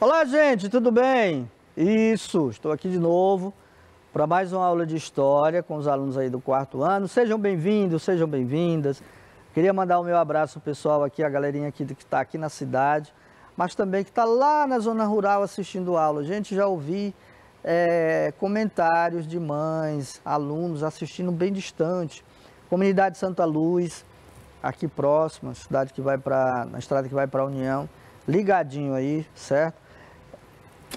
Olá, gente, tudo bem? Isso, estou aqui de novo para mais uma aula de História com os alunos aí do 4º ano. Sejam bem-vindos, sejam bem-vindas. Queria mandar o meu abraço pessoal aqui, a galerinha aqui que está aqui na cidade, mas também que está lá na zona rural assistindo aula. Gente, já ouvi comentários de mães, alunos assistindo bem distante. Comunidade Santa Luz, aqui próxima, cidade que vai na estrada que vai para a União, ligadinho aí, certo?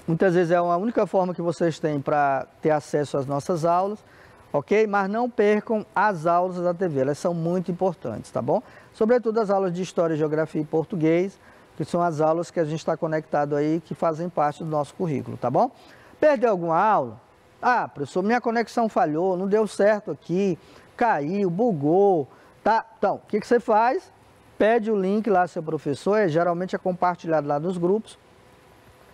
Muitas vezes é a única forma que vocês têm para ter acesso às nossas aulas, ok? Mas não percam as aulas da TV, elas são muito importantes, tá bom? Sobretudo as aulas de História, Geografia e Português, que são as aulas que a gente está conectado aí, que fazem parte do nosso currículo, tá bom? Perdeu alguma aula? Ah, professor, minha conexão falhou, não deu certo aqui, caiu, bugou, tá? Então, o que você faz? Pede o link lá, seu professor, geralmente é compartilhado lá nos grupos,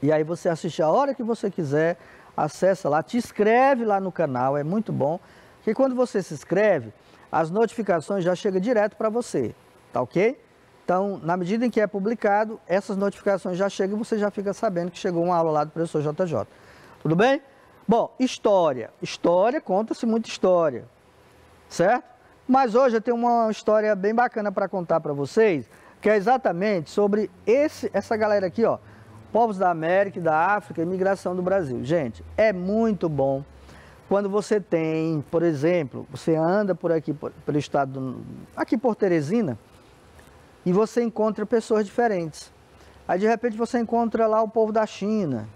e aí você assiste a hora que você quiser, acessa lá, te inscreve lá no canal, é muito bom, porque quando você se inscreve, as notificações já chegam direto para você, tá ok? Então, na medida em que é publicado, essas notificações já chegam e você já fica sabendo que chegou uma aula lá do professor JJ. Tudo bem? Bom, História. História, conta-se muita história, certo? Mas hoje eu tenho uma história bem bacana para contar para vocês, que é exatamente sobre essa galera aqui, ó, povos da América e da África e migração do Brasil. Gente, é muito bom quando você tem, por exemplo, você anda por aqui, pelo estado, aqui por Teresina, e você encontra pessoas diferentes. Aí de repente você encontra lá o povo da China,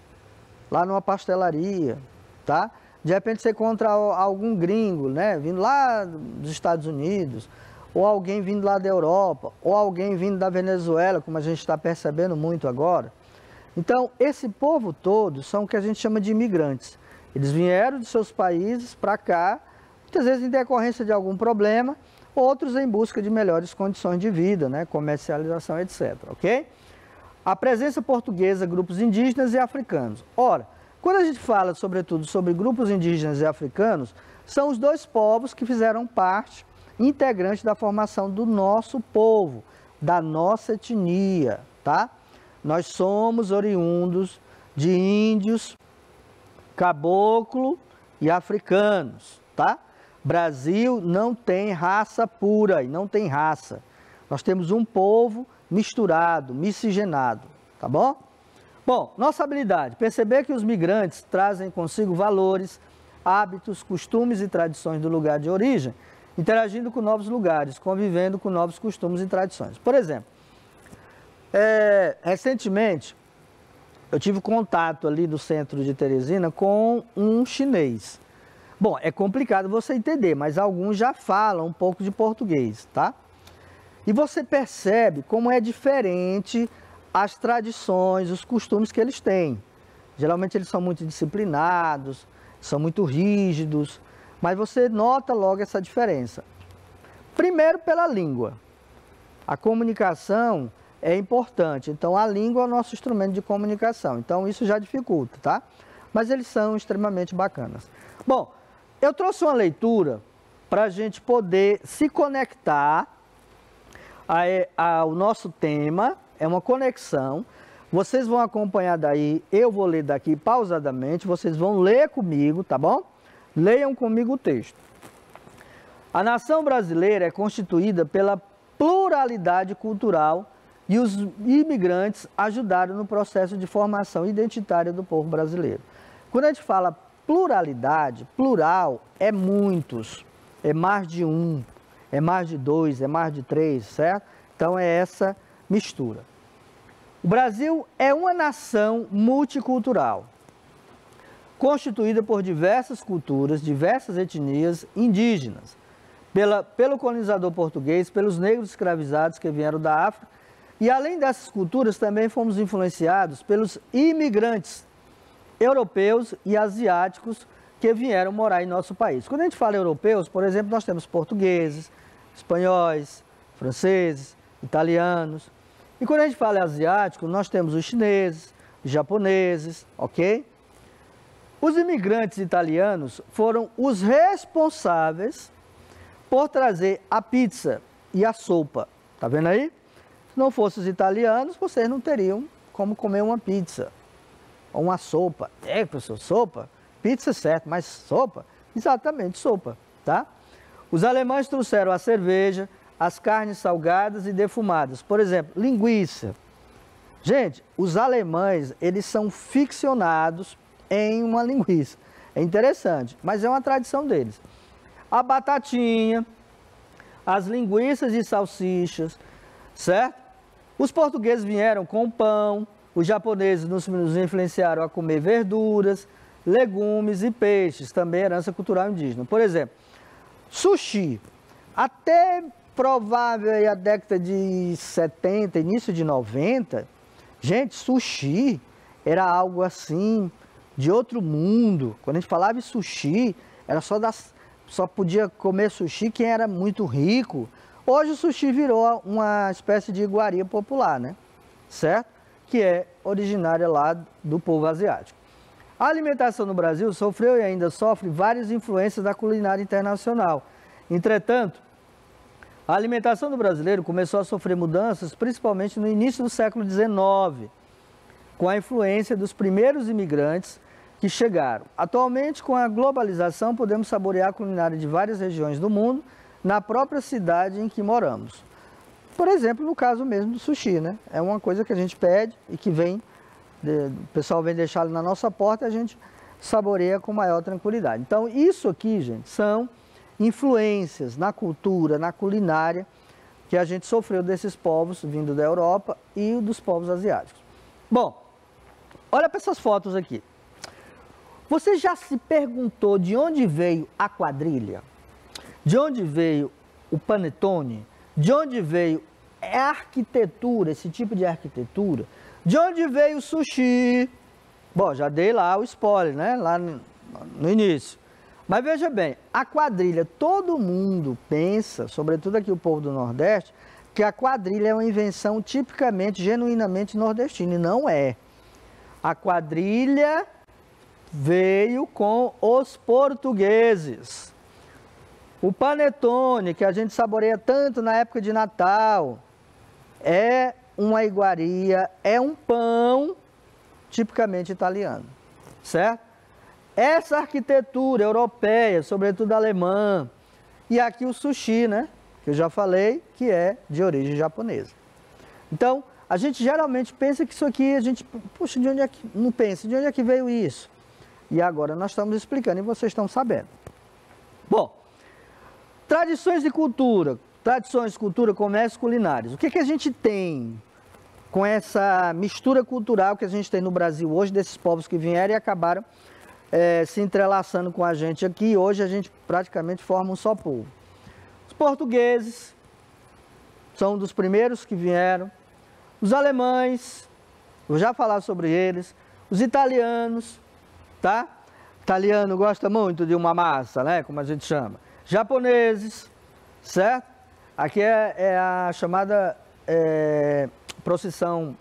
lá numa pastelaria, tá? De repente você encontra algum gringo, né, vindo lá dos Estados Unidos, ou alguém vindo lá da Europa, ou alguém vindo da Venezuela, como a gente está percebendo muito agora. Então, esse povo todo são o que a gente chama de imigrantes. Eles vieram de seus países para cá, muitas vezes em decorrência de algum problema, outros em busca de melhores condições de vida, né, comercialização, etc, ok? A presença portuguesa, grupos indígenas e africanos. Ora, quando a gente fala, sobretudo, sobre grupos indígenas e africanos, são os dois povos que fizeram parte integrante da formação do nosso povo, da nossa etnia, tá? Nós somos oriundos de índios, caboclo e africanos, tá? Brasil não tem raça pura e não tem raça. Nós temos um povo misturado, miscigenado, tá bom? Bom, nossa habilidade, perceber que os migrantes trazem consigo valores, hábitos, costumes e tradições do lugar de origem, interagindo com novos lugares, convivendo com novos costumes e tradições. Por exemplo, recentemente eu tive contato ali no centro de Teresina com um chinês. Bom, é complicado você entender, mas alguns já falam um pouco de português, tá? E você percebe como é diferente as tradições, os costumes que eles têm. Geralmente eles são muito disciplinados, são muito rígidos, mas você nota logo essa diferença. Primeiro pela língua. A comunicação é importante, então a língua é o nosso instrumento de comunicação, então isso já dificulta, tá? Mas eles são extremamente bacanas. Bom, eu trouxe uma leitura para a gente poder se conectar ao nosso tema, é uma conexão. Vocês vão acompanhar daí, eu vou ler daqui pausadamente, vocês vão ler comigo, tá bom? Leiam comigo o texto. A nação brasileira é constituída pela pluralidade cultural e os imigrantes ajudaram no processo de formação identitária do povo brasileiro. Quando a gente fala pluralidade, plural é muitos, é mais de um, é mais de dois, é mais de três, certo? Então é essa mistura. O Brasil é uma nação multicultural, constituída por diversas culturas, diversas etnias indígenas, pelo colonizador português, pelos negros escravizados que vieram da África, e além dessas culturas também fomos influenciados pelos imigrantes europeus e asiáticos que vieram morar em nosso país. Quando a gente fala europeus, por exemplo, nós temos portugueses, espanhóis, franceses, italianos. E quando a gente fala asiático, nós temos os chineses, os japoneses, ok? Os imigrantes italianos foram os responsáveis por trazer a pizza e a sopa. Tá vendo aí? Se não fossem os italianos, vocês não teriam como comer uma pizza, uma sopa. É, professor, sopa? Pizza, certo, mas sopa? Exatamente, sopa, tá? Os alemães trouxeram a cerveja, as carnes salgadas e defumadas. Por exemplo, linguiça. Gente, os alemães, eles são ficcionados em uma linguiça. É interessante, mas é uma tradição deles. A batatinha, as linguiças e salsichas, certo? Os portugueses vieram com pão, os japoneses nos influenciaram a comer verduras, legumes e peixes, também herança cultural indígena. Por exemplo, sushi. Até provável aí a década de 70, início de 90, gente, sushi era algo assim de outro mundo. Quando a gente falava em sushi, era só podia comer sushi quem era muito rico. Hoje o sushi virou uma espécie de iguaria popular, né? Certo? Que é originária lá do povo asiático. A alimentação no Brasil sofreu e ainda sofre várias influências da culinária internacional. Entretanto, a alimentação do brasileiro começou a sofrer mudanças principalmente no início do século XIX, com a influência dos primeiros imigrantes que chegaram. Atualmente, com a globalização, podemos saborear a culinária de várias regiões do mundo na própria cidade em que moramos. Por exemplo, no caso mesmo do sushi, né? É uma coisa que a gente pede e que vem, o pessoal vem deixar na nossa porta e a gente saboreia com maior tranquilidade. Então, isso aqui, gente, são influências na cultura, na culinária, que a gente sofreu desses povos vindo da Europa e dos povos asiáticos. Bom, olha para essas fotos aqui. Você já se perguntou de onde veio a quadrilha? De onde veio o panetone? De onde veio a arquitetura, esse tipo de arquitetura? De onde veio o sushi? Bom, já dei lá o spoiler, né? Lá no início. Mas veja bem, a quadrilha, todo mundo pensa, sobretudo aqui o povo do Nordeste, que a quadrilha é uma invenção tipicamente, genuinamente nordestina, e não é. A quadrilha veio com os portugueses. O panetone, que a gente saboreia tanto na época de Natal, é uma iguaria, é um pão tipicamente italiano, certo? Essa arquitetura europeia, sobretudo alemã, e aqui o sushi, né? Que eu já falei, que é de origem japonesa. Então, a gente geralmente pensa que isso aqui, a gente, puxa, de onde é que, não pensa, de onde é que veio isso? E agora nós estamos explicando e vocês estão sabendo. Bom, tradições de cultura, comércio culinários. O que que a gente tem com essa mistura cultural que a gente tem no Brasil hoje, desses povos que vieram e acabaram se entrelaçando com a gente aqui? Hoje a gente praticamente forma um só povo. Os portugueses são um dos primeiros que vieram. Os alemães, vou já falar sobre eles. Os italianos, tá? Italiano gosta muito de uma massa, né? Como a gente chama. Japoneses, certo? Aqui é a chamada procissão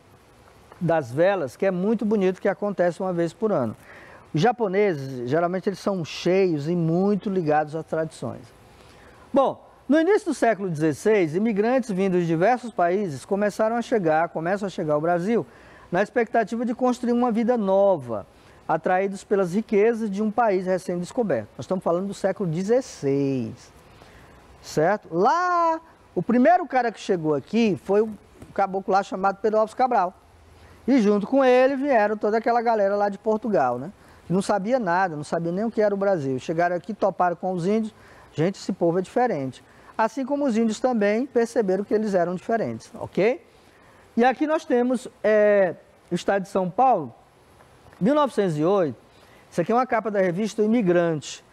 das velas, que é muito bonito, que acontece uma vez por ano. Os japoneses, geralmente, eles são cheios e muito ligados às tradições. Bom, no início do século XVI, imigrantes vindos de diversos países começam a chegar ao Brasil na expectativa de construir uma vida nova, atraídos pelas riquezas de um país recém-descoberto. Nós estamos falando do século XVI, certo? Lá, o primeiro cara que chegou aqui foi o caboclo lá chamado Pedro Álvares Cabral. E junto com ele vieram toda aquela galera lá de Portugal, né? Que não sabia nada, não sabia nem o que era o Brasil. Chegaram aqui, toparam com os índios. Gente, esse povo é diferente. Assim como os índios também perceberam que eles eram diferentes, ok? E aqui nós temos o estado de São Paulo, 1908. Isso aqui é uma capa da revista O Imigrante.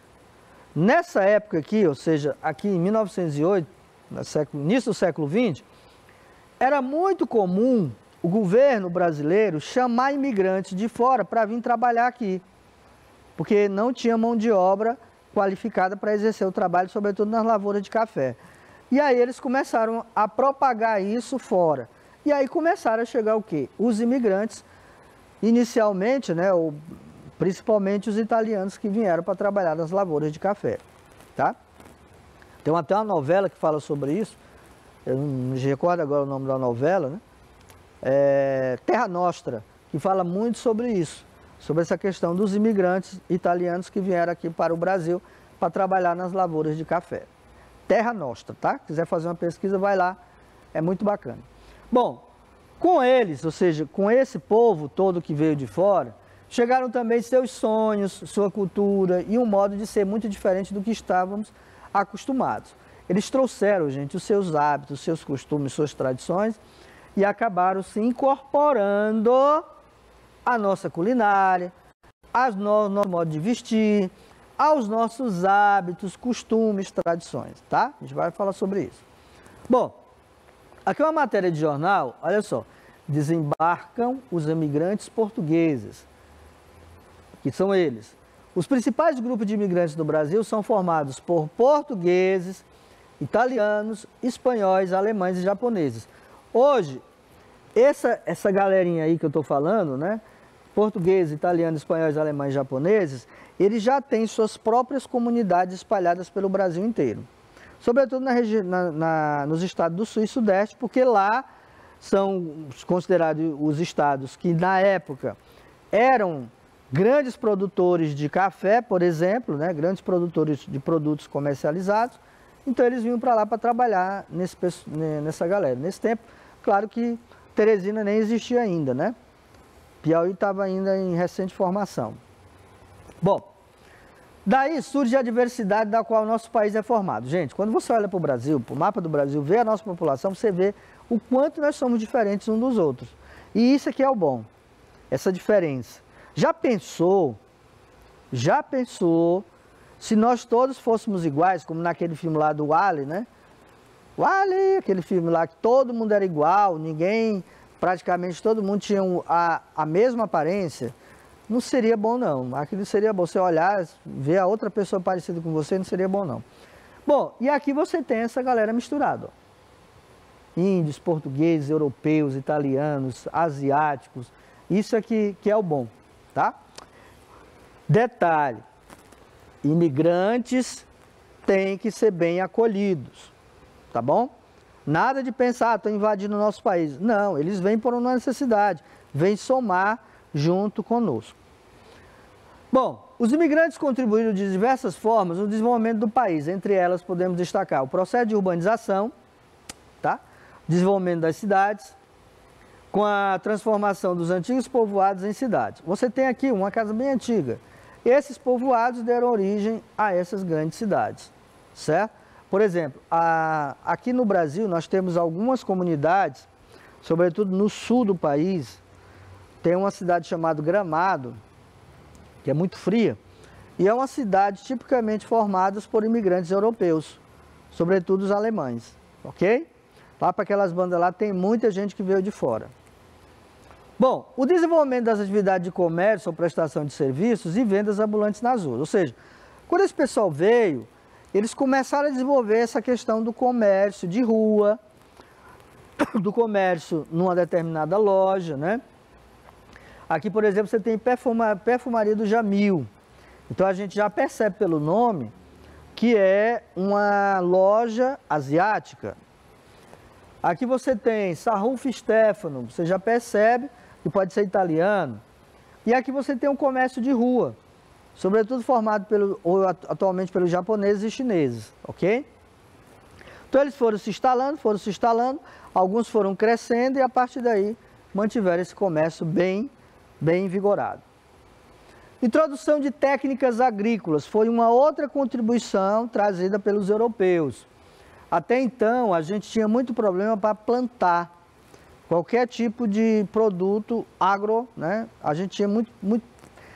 Nessa época aqui, ou seja, aqui em 1908, no início do século XX, era muito comum o governo brasileiro chamar imigrantes de fora para vir trabalhar aqui, porque não tinha mão de obra qualificada para exercer o trabalho, sobretudo nas lavouras de café. E aí eles começaram a propagar isso fora. E aí começaram a chegar o quê? Os imigrantes, inicialmente, né, principalmente os italianos que vieram para trabalhar nas lavouras de café, tá? Tem até uma novela que fala sobre isso, eu não me recordo agora o nome da novela, né? Terra Nostra, que fala muito sobre isso, sobre essa questão dos imigrantes italianos que vieram aqui para o Brasil para trabalhar nas lavouras de café. Terra Nostra, tá? Quiser fazer uma pesquisa, vai lá, é muito bacana. Bom, com eles, ou seja, com esse povo todo que veio de fora, chegaram também seus sonhos, sua cultura e um modo de ser muito diferente do que estávamos acostumados. Eles trouxeram, gente, os seus hábitos, seus costumes, suas tradições e acabaram se incorporando à nossa culinária, ao nosso modo de vestir, aos nossos hábitos, costumes, tradições, tá? A gente vai falar sobre isso. Bom, aqui é uma matéria de jornal, olha só. Desembarcam os imigrantes portugueses, que são eles. Os principais grupos de imigrantes do Brasil são formados por portugueses, italianos, espanhóis, alemães e japoneses. Hoje, essa galerinha aí que eu estou falando, né? Portugueses, italianos, espanhóis, alemães e japoneses, eles já têm suas próprias comunidades espalhadas pelo Brasil inteiro. Sobretudo nos estados do Sul e Sudeste, porque lá são considerados os estados que, na época, eram grandes produtores de café, por exemplo, né? Grandes produtores de produtos comercializados. Então, eles vinham para lá para trabalhar nessa galera. Nesse tempo, claro que Teresina nem existia ainda, né? Piauí estava ainda em recente formação. Bom, daí surge a diversidade da qual o nosso país é formado. Gente, quando você olha para o Brasil, para o mapa do Brasil, vê a nossa população, você vê o quanto nós somos diferentes uns dos outros. E isso aqui é o bom, essa diferença. Já pensou se nós todos fôssemos iguais, como naquele filme lá do Wall-E, né? Wall-E, aquele filme lá que todo mundo era igual, praticamente todo mundo tinha a mesma aparência, não seria bom não. Aquilo seria bom, você olhar, ver a outra pessoa parecida com você, não seria bom não. Bom, e aqui você tem essa galera misturada, ó. Índios, portugueses, europeus, italianos, asiáticos, isso aqui que é o bom, tá? Detalhe, imigrantes têm que ser bem acolhidos, tá bom? Nada de pensar, estou invadindo o nosso país. Não, eles vêm por uma necessidade, vêm somar junto conosco. Bom, os imigrantes contribuíram de diversas formas no desenvolvimento do país. Entre elas podemos destacar o processo de urbanização, tá? Desenvolvimento das cidades, com a transformação dos antigos povoados em cidades. Você tem aqui uma casa bem antiga. Esses povoados deram origem a essas grandes cidades, certo? Por exemplo, aqui no Brasil nós temos algumas comunidades, sobretudo no sul do país, tem uma cidade chamada Gramado, que é muito fria, e é uma cidade tipicamente formada por imigrantes europeus, sobretudo os alemães, ok? Lá para aquelas bandas lá tem muita gente que veio de fora. Bom, o desenvolvimento das atividades de comércio ou prestação de serviços e vendas ambulantes nas ruas, ou seja, quando esse pessoal veio, eles começaram a desenvolver essa questão do comércio de rua, do comércio numa determinada loja, né? Aqui, por exemplo, você tem perfumaria do Jamil. Então a gente já percebe pelo nome que é uma loja asiática. Aqui você tem Sarrufo Stefano, você já percebe que pode ser italiano. E aqui você tem um comércio de rua, sobretudo formado atualmente pelos japoneses e chineses, ok? Então eles foram se instalando, alguns foram crescendo e a partir daí mantiveram esse comércio bem vigorado. Introdução de técnicas agrícolas foi uma outra contribuição trazida pelos europeus. Até então a gente tinha muito problema para plantar qualquer tipo de produto agro, né? A gente tinha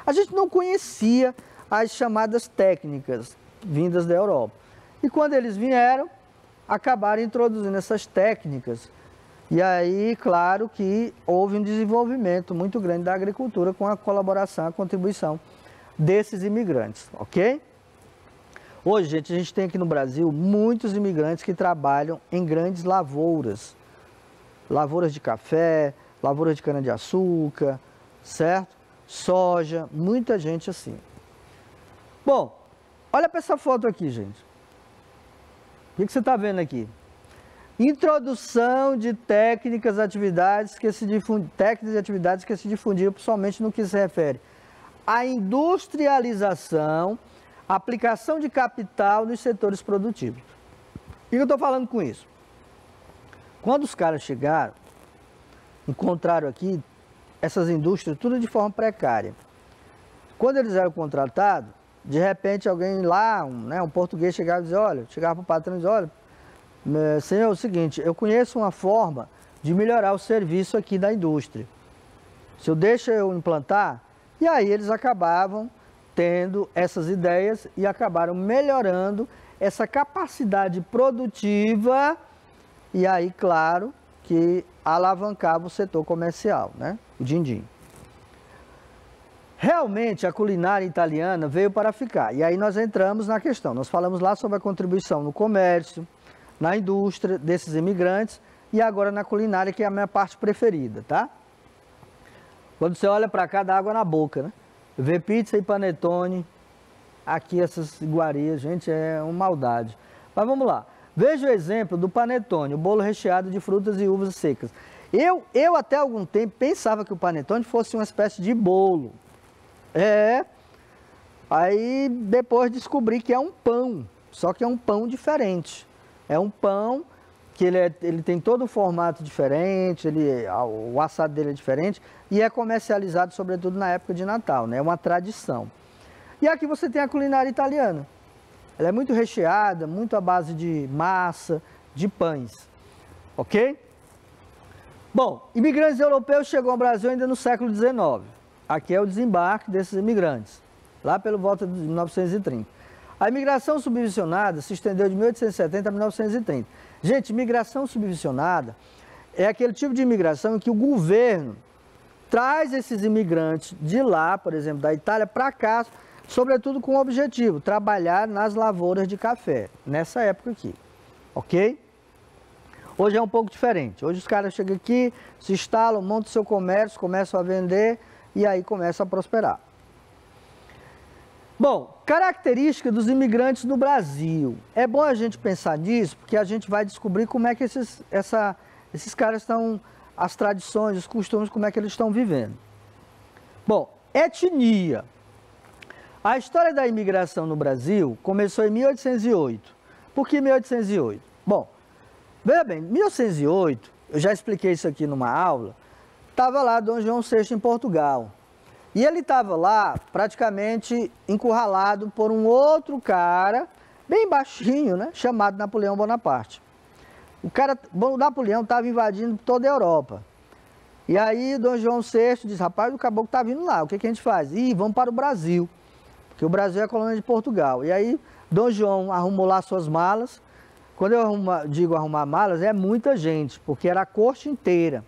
a gente não conhecia as chamadas técnicas vindas da Europa. E quando eles vieram, acabaram introduzindo essas técnicas. E aí, claro que houve um desenvolvimento muito grande da agricultura com a colaboração, a contribuição desses imigrantes, ok? Hoje, gente, a gente tem aqui no Brasil muitos imigrantes que trabalham em grandes lavouras. Lavouras de café, lavouras de cana-de-açúcar, certo? Soja, muita gente assim. Bom, olha para essa foto aqui, gente. O que você está vendo aqui? Introdução de técnicas e atividades que se difundiram, principalmente no que se refere a industrialização, a aplicação de capital nos setores produtivos. O que eu estou falando com isso? Quando os caras chegaram, encontraram aqui essas indústrias tudo de forma precária. Quando eles eram contratados, de repente alguém lá, um português chegava e dizia, olha, chegava para o patrão e dizia, olha, senhor, é o seguinte, eu conheço uma forma de melhorar o serviço aqui da indústria. Se eu deixo eu implantar, e aí eles acabavam tendo essas ideias e acabaram melhorando essa capacidade produtiva e aí, claro, que alavancava o setor comercial, né? O din-din. Realmente, a culinária italiana veio para ficar. E aí nós entramos na questão. Nós falamos lá sobre a contribuição no comércio, na indústria desses imigrantes e agora na culinária, que é a minha parte preferida, tá? Quando você olha para cá, dá água na boca, né? Vê pizza e panetone, aqui essas iguarias, gente, é uma maldade. Mas vamos lá. Veja o exemplo do panetone, o bolo recheado de frutas e uvas secas. Eu até algum tempo pensava que o panetone fosse uma espécie de bolo. Aí depois descobri que é um pão, só que é um pão diferente. É um pão que ele tem todo um formato diferente, o assado dele é diferente e é comercializado sobretudo na época de Natal, né? É uma tradição. E aqui você tem a culinária italiana. Ela é muito recheada, muito à base de massa, de pães, ok? Bom, imigrantes europeus chegou ao Brasil ainda no século XIX. Aqui é o desembarque desses imigrantes, lá pelo volta de 1930. A imigração subvencionada se estendeu de 1870 a 1930. Gente, imigração subvencionada é aquele tipo de imigração em que o governo traz esses imigrantes de lá, por exemplo, da Itália, para cá, sobretudo com o objetivo, trabalhar nas lavouras de café, nessa época aqui, ok? Hoje é um pouco diferente. Hoje os caras chegam aqui, se instalam, montam seu comércio, começam a vender e aí começa a prosperar. Bom, característica dos imigrantes no Brasil. É bom a gente pensar nisso, porque a gente vai descobrir como é que esses caras estão, as tradições, os costumes, como é que eles estão vivendo. Bom, etnia. A história da imigração no Brasil começou em 1808. Por que 1808? Bom, veja bem, 1808, eu já expliquei isso aqui numa aula, estava lá Dom João VI em Portugal. E ele estava lá praticamente encurralado por um outro cara, bem baixinho, né, chamado Napoleão Bonaparte. O Napoleão estava invadindo toda a Europa. E aí Dom João VI disse, rapaz, o caboclo está vindo lá, o que a gente faz? Ih, vamos para o Brasil, porque o Brasil é colônia de Portugal. E aí Dom João arrumou lá suas malas. Quando eu digo arrumar malas, é muita gente, porque era a corte inteira.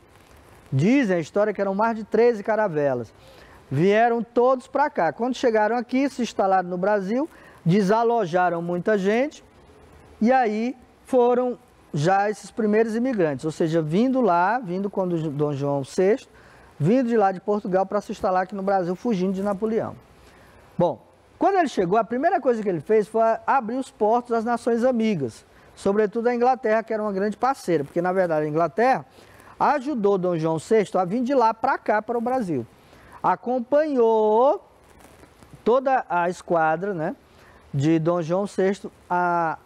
Dizem a história que eram mais de 13 caravelas. Vieram todos para cá. Quando chegaram aqui, se instalaram no Brasil, desalojaram muita gente e aí foram já esses primeiros imigrantes, ou seja, vindo com Dom João VI, vindo de lá de Portugal para se instalar aqui no Brasil, fugindo de Napoleão. Bom, quando ele chegou, a primeira coisa que ele fez foi abrir os portos às nações amigas, sobretudo a Inglaterra, que era uma grande parceira, porque na verdade a Inglaterra ajudou Dom João VI a vir de lá para cá, para o Brasil. Acompanhou toda a esquadra, né, de Dom João VI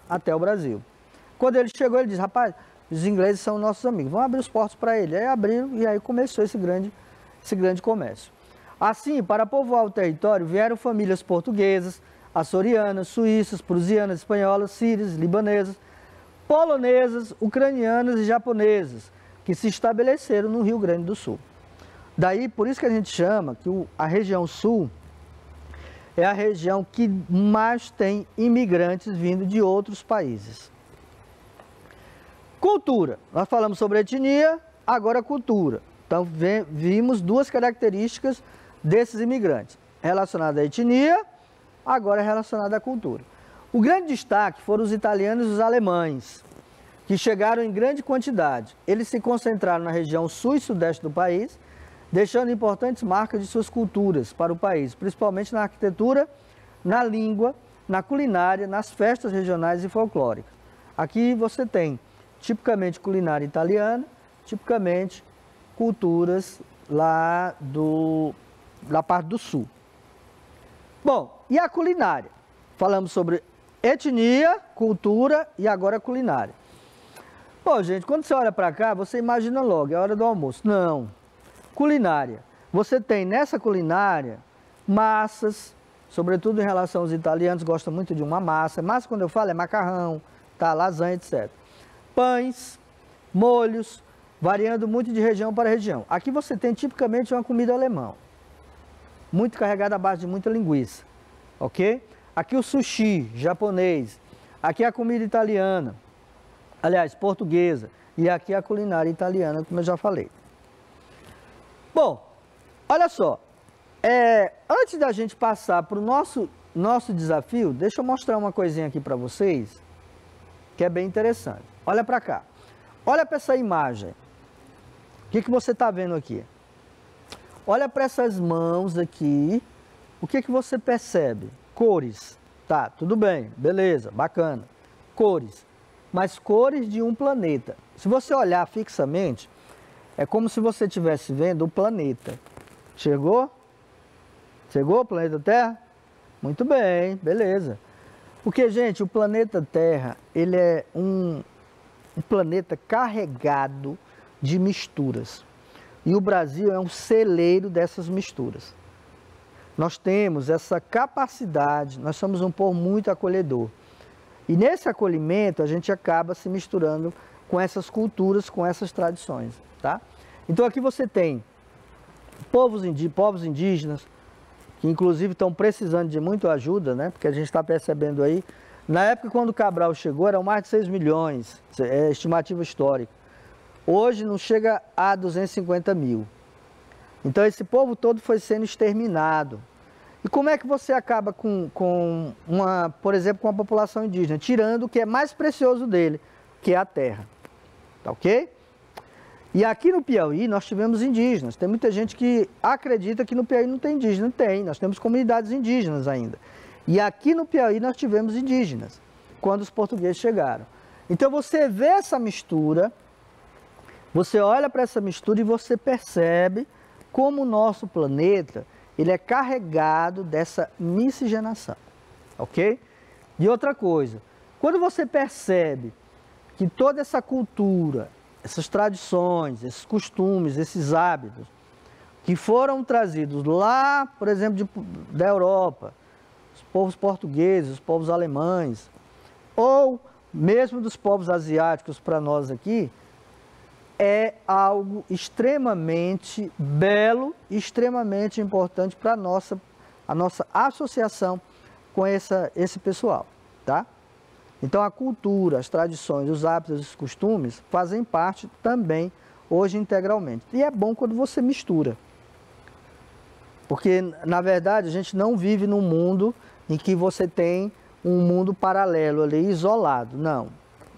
até o Brasil. Quando ele chegou, ele disse, rapaz, os ingleses são nossos amigos, vamos abrir os portos para ele. Aí abriram e aí começou esse grande comércio. Assim, para povoar o território, vieram famílias portuguesas, açorianas, suíças, prusianas, espanholas, sírias, libanesas, polonesas, ucranianas e japonesas, que se estabeleceram no Rio Grande do Sul. Daí, por isso que a gente chama que a região sul é a região que mais tem imigrantes vindo de outros países. Cultura. Nós falamos sobre etnia, agora cultura. Então, vimos duas características desses imigrantes. Relacionada à etnia, agora relacionada à cultura. O grande destaque foram os italianos e os alemães, que chegaram em grande quantidade. Eles se concentraram na região sul e sudeste do país, deixando importantes marcas de suas culturas para o país, principalmente na arquitetura, na língua, na culinária, nas festas regionais e folclóricas. Aqui você tem, tipicamente, culinária italiana, tipicamente, culturas lá da parte do sul. Bom, e a culinária? Falamos sobre etnia, cultura e agora culinária. Bom, gente, quando você olha para cá, você imagina logo, é hora do almoço. Não. Culinária. Você tem nessa culinária massas, sobretudo em relação aos italianos, gostam muito de uma massa. Massa, quando eu falo, é macarrão, tá, lasanha, etc. Pães, molhos, variando muito de região para região. Aqui você tem tipicamente uma comida alemã, muito carregada à base de muita linguiça, ok? Aqui o sushi, japonês. Aqui a comida italiana, aliás, portuguesa. E aqui a culinária italiana, como eu já falei. Bom, olha só. Antes da gente passar para o nosso desafio, deixa eu mostrar uma coisinha aqui para vocês, que é bem interessante. Olha para cá. Olha para essa imagem. O que você está vendo aqui? Olha para essas mãos aqui. O que você percebe? Cores. Tá, tudo bem, beleza, bacana. Cores. Mas cores de um planeta. Se você olhar fixamente, é como se você estivesse vendo o planeta. Chegou? Chegou o planeta Terra? Muito bem, beleza. Porque, gente, o planeta Terra, ele é um planeta carregado de misturas. E o Brasil é um celeiro dessas misturas. Nós temos essa capacidade, nós somos um povo muito acolhedor. E nesse acolhimento a gente acaba se misturando com essas culturas, com essas tradições, tá? Então aqui você tem povos indígenas, que inclusive estão precisando de muita ajuda, né? Porque a gente está percebendo aí, na época quando o Cabral chegou eram mais de 6 milhões, é estimativa histórica. Hoje não chega a 250 mil. Então esse povo todo foi sendo exterminado. E como é que você acaba por exemplo, com a população indígena? Tirando o que é mais precioso dele, que é a terra. Tá ok? E aqui no Piauí nós tivemos indígenas. Tem muita gente que acredita que no Piauí não tem indígena. Tem, nós temos comunidades indígenas ainda. E aqui no Piauí nós tivemos indígenas, quando os portugueses chegaram. Então você vê essa mistura, você olha para essa mistura e você percebe como o nosso planeta, ele é carregado dessa miscigenação, ok? E outra coisa, quando você percebe que toda essa cultura, essas tradições, esses costumes, esses hábitos, que foram trazidos lá, por exemplo, da Europa, os povos portugueses, os povos alemães, ou mesmo dos povos asiáticos para nós aqui, é algo extremamente belo, extremamente importante para a nossa associação com esse pessoal, tá? Então a cultura, as tradições, os hábitos, os costumes fazem parte também hoje integralmente. E é bom quando você mistura. Porque, na verdade, a gente não vive num mundo em que você tem um mundo paralelo ali, isolado. Não.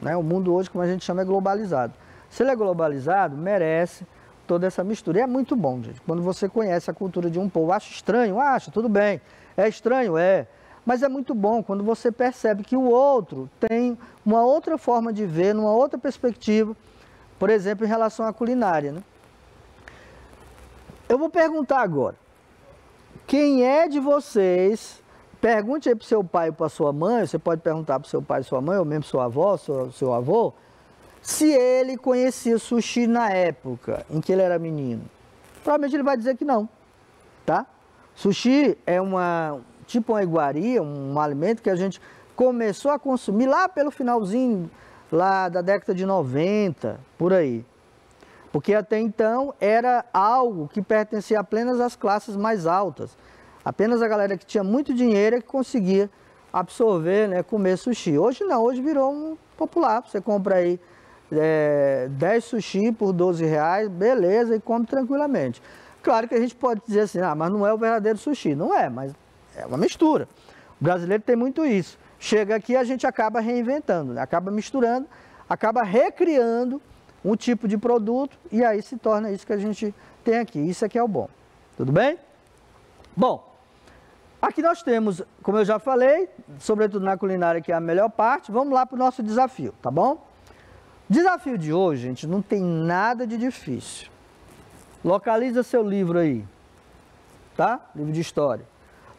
Né? O mundo hoje, como a gente chama, é globalizado. Se ele é globalizado, merece toda essa mistura. E é muito bom, gente, quando você conhece a cultura de um povo. Acha estranho? Acha, tudo bem. É estranho? É. Mas é muito bom quando você percebe que o outro tem uma outra forma de ver, uma outra perspectiva, por exemplo, em relação à culinária, né? Eu vou perguntar agora, quem é de vocês, pergunte aí para o seu pai ou para a sua mãe, você pode perguntar para o seu pai e sua mãe, ou mesmo sua avó, seu avô, se ele conhecia sushi na época em que ele era menino. Provavelmente ele vai dizer que não, tá? Sushi é uma iguaria, um alimento que a gente começou a consumir lá pelo finalzinho lá da década de 90, por aí. Porque até então era algo que pertencia apenas às classes mais altas. Apenas a galera que tinha muito dinheiro é que conseguia absorver, né, comer sushi. Hoje não, hoje virou um popular. Você compra aí 10 sushi por 12 reais, beleza, e come tranquilamente. Claro que a gente pode dizer assim, mas não é o verdadeiro sushi. Não é, mas é uma mistura. O brasileiro tem muito isso. Chega aqui, a gente acaba reinventando, né? Acaba misturando, acaba recriando um tipo de produto e aí se torna isso que a gente tem aqui. Isso aqui é o bom. Tudo bem? Bom, aqui nós temos, como eu já falei, sobretudo na culinária, que é a melhor parte. Vamos lá para o nosso desafio, tá bom? Desafio de hoje, gente, não tem nada de difícil. Localiza seu livro aí, tá? Livro de história.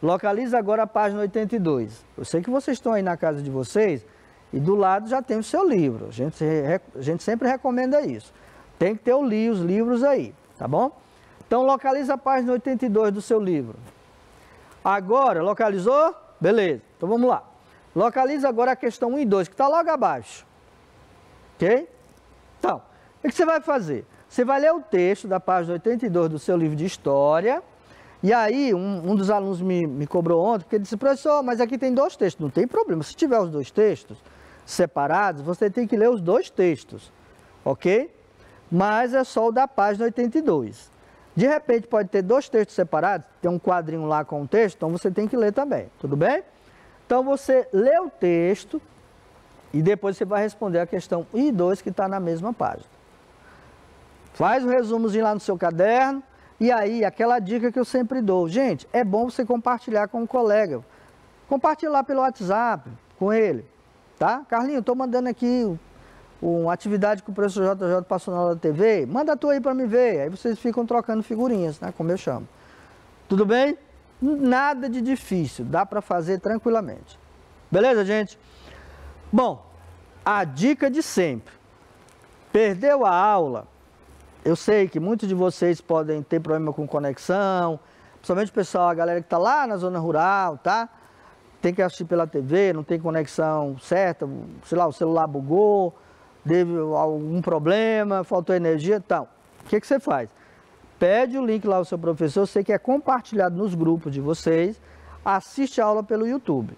Localiza agora a página 82. Eu sei que vocês estão aí na casa de vocês e do lado já tem o seu livro. A gente sempre recomenda isso. Tem que ter os livros aí, tá bom? Então localiza a página 82 do seu livro. Agora, localizou? Beleza. Então vamos lá. Localiza agora a questão 1 e 2, que está logo abaixo. Ok? Então, o que você vai fazer? Você vai ler o texto da página 82 do seu livro de história. E aí, um dos alunos me cobrou ontem, porque ele disse, professor, mas aqui tem 2 textos. Não tem problema. Se tiver os 2 textos separados, você tem que ler os 2 textos. Ok? Mas é só o da página 82. De repente, pode ter 2 textos separados, tem um quadrinho lá com o texto, então você tem que ler também. Tudo bem? Então, você lê o texto e depois você vai responder a questão 1 e 2 que está na mesma página. Faz o resumozinho lá no seu caderno. E aí, aquela dica que eu sempre dou. Gente, é bom você compartilhar com um colega. Compartilhar pelo WhatsApp com ele. Tá? Carlinho, estou mandando aqui uma atividade que o professor JJ passou na aula da TV. Manda a tua aí para me ver. Aí vocês ficam trocando figurinhas, né? Como eu chamo. Tudo bem? Nada de difícil. Dá para fazer tranquilamente. Beleza, gente? Bom, a dica de sempre. Perdeu a aula? Eu sei que muitos de vocês podem ter problema com conexão, principalmente o pessoal, a galera que está lá na zona rural, tá? Tem que assistir pela TV, não tem conexão certa, sei lá, o celular bugou, teve algum problema, faltou energia e tal. O que você faz? Pede o link lá ao seu professor, eu sei que é compartilhado nos grupos de vocês, assiste a aula pelo YouTube.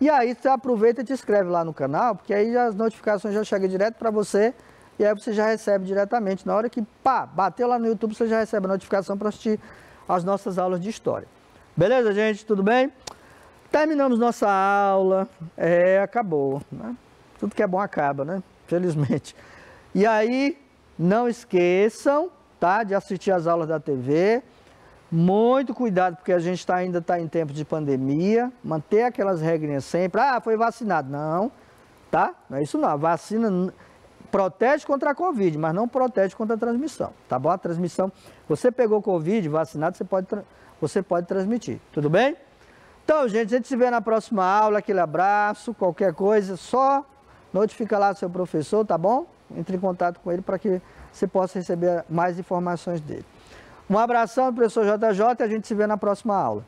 E aí você aproveita e te inscreve lá no canal, porque aí as notificações já chegam direto para você. E aí você já recebe diretamente, na hora que, pá, bateu lá no YouTube, você já recebe a notificação para assistir as nossas aulas de história. Beleza, gente? Tudo bem? Terminamos nossa aula. Acabou, né? Tudo que é bom acaba, né? Felizmente. E aí, não esqueçam, tá? De assistir as aulas da TV. Muito cuidado, porque a gente ainda está em tempo de pandemia. Manter aquelas regrinhas sempre. Ah, foi vacinado. Não, tá? Não é isso não. A vacina protege contra a Covid, mas não protege contra a transmissão, tá bom? A transmissão, você pegou Covid, vacinado, você pode transmitir, tudo bem? Então, gente, a gente se vê na próxima aula, aquele abraço, qualquer coisa, só notifica lá seu professor, tá bom? Entre em contato com ele para que você possa receber mais informações dele. Um abração, professor JJ, e a gente se vê na próxima aula.